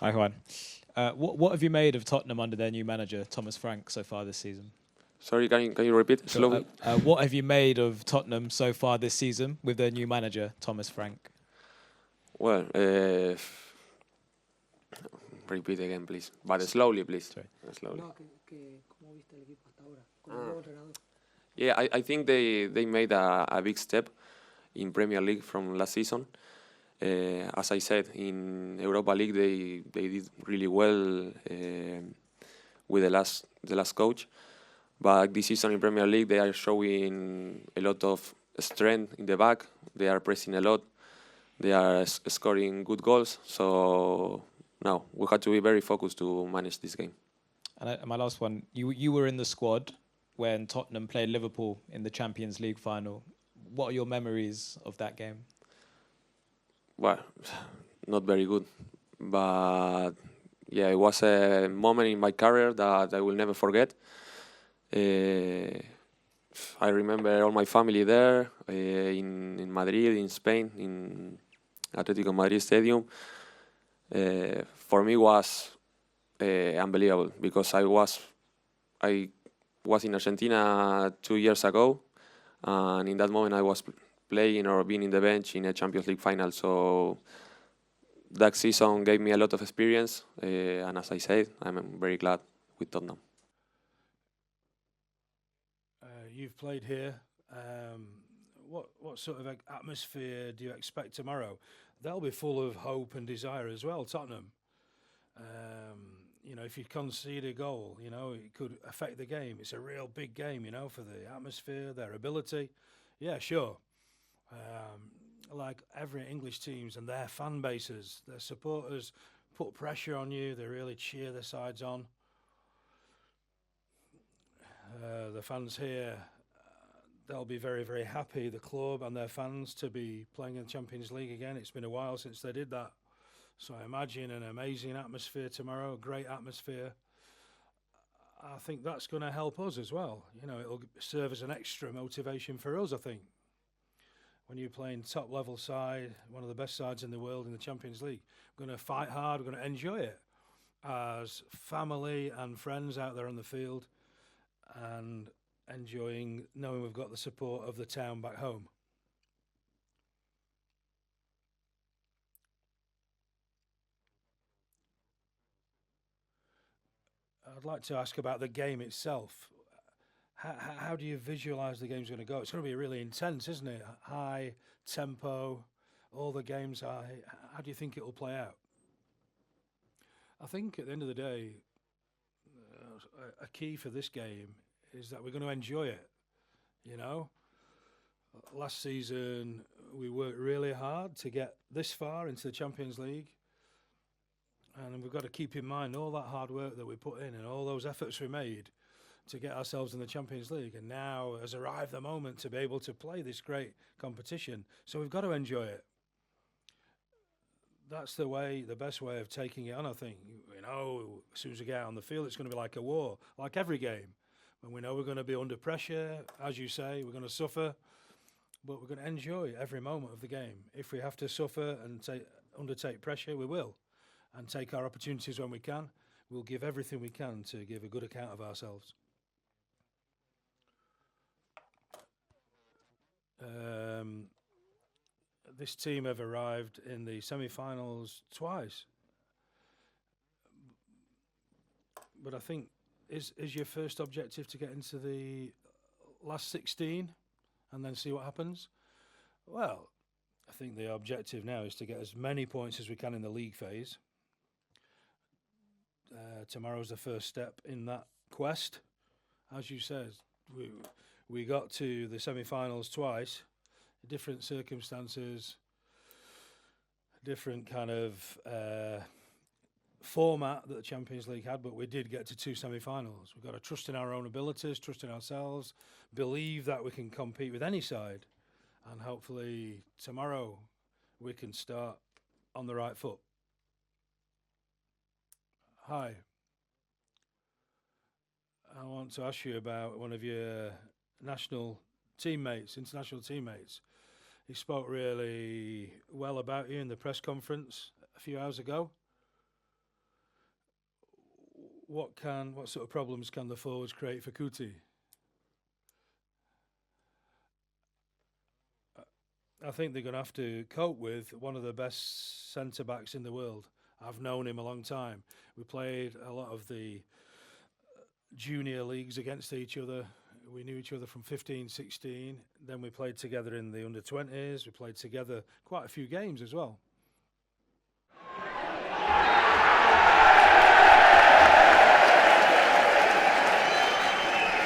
Hi, Juan. What have you made of Tottenham under their new manager, Thomas Frank, so far this season? Sorry, can you repeat Sure. slowly? What have you made of Tottenham so far this season with their new manager, Thomas Frank? Well, repeat again, please. But slowly, please. Sorry. Slowly. No, ¿cómo viste el equipo hasta ahora? Con el nuevo entrenador. Yeah, I think they made a big step in Premier League from last season. As I said, in Europa League they did really well with the last coach. But this season in Premier League they are showing a lot of strength in the back. They are pressing a lot. They are scoring good goals. So now we have to be very focused to manage this game. And my last one, you were in the squad when Tottenham played Liverpool in the Champions League final. What are your memories of that game? Well, not very good, but yeah, it was a moment in my career that I will never forget. I remember all my family there in Madrid, in Spain, in Atletico Madrid Stadium. For me was unbelievable because I was in Argentina 2 years ago, and in that moment I was playing or being in the bench in a Champions League final. So that season gave me a lot of experience, and as I said, I'm very glad with Tottenham. You've played here. What sort of atmosphere do you expect tomorrow? They'll be full of hope and desire as well, Tottenham. If you concede a goal, it could affect the game. It's a real big game, for the atmosphere, their ability. Yeah, sure. Like every English teams and their fan bases, their supporters put pressure on you. They really cheer their sides on. The fans here, they'll be very, very happy, the club and their fans, to be playing in the Champions League again. It's been a while since they did that. So I imagine an amazing atmosphere tomorrow, a great atmosphere. I think that's going to help us as well. It'll serve as an extra motivation for us, I think. When you're playing top level side, one of the best sides in the world in the Champions League, we're going to fight hard, we're going to enjoy it as family and friends out there on the field, and enjoying knowing we've got the support of the town back home. I'd like to ask about the game itself. How do you visualise the game's going to go? It's going to be really intense, isn't it? High tempo, all the games are. How do you think it will play out? I think at the end of the day, a key for this game is that we're going to enjoy it. Last season we worked really hard to get this far into the Champions League, and we've got to keep in mind all that hard work that we put in and all those efforts we made to get ourselves in the Champions League. And now has arrived the moment to be able to play this great competition. So we've got to enjoy it. That's the best way of taking it on, I think. As soon as we get out on the field, it's going to be like a war, like every game. And we know we're going to be under pressure, as you say, we're going to suffer, but we're going to enjoy every moment of the game. If we have to suffer and undertake pressure, we will, and take our opportunities when we can. We'll give everything we can to give a good account of ourselves. This team have arrived in the semi-finals twice, but I think is your first objective to get into the last 16 and then see what happens? Well, I think the objective now is to get as many points as we can in the league phase. Tomorrow's the first step in that quest. As you said, we got to the semi-finals twice, different circumstances, different kind of format that the Champions League had, but we did get to two semi-finals. We've got to trust in our own abilities, trust in ourselves, believe that we can compete with any side, and hopefully tomorrow we can start on the right foot. Hi. I want to ask you about one of your international teammates. He spoke really well about you in the press conference a few hours ago. what sort of problems can the forwards create for Kuti? I think they're going to have to cope with one of the best centre-backs in the world. I've known him a long time. We played a lot of the junior leagues against each other. We knew each other from 15, 16. Then we played together in the under-20s. We played together quite a few games as well.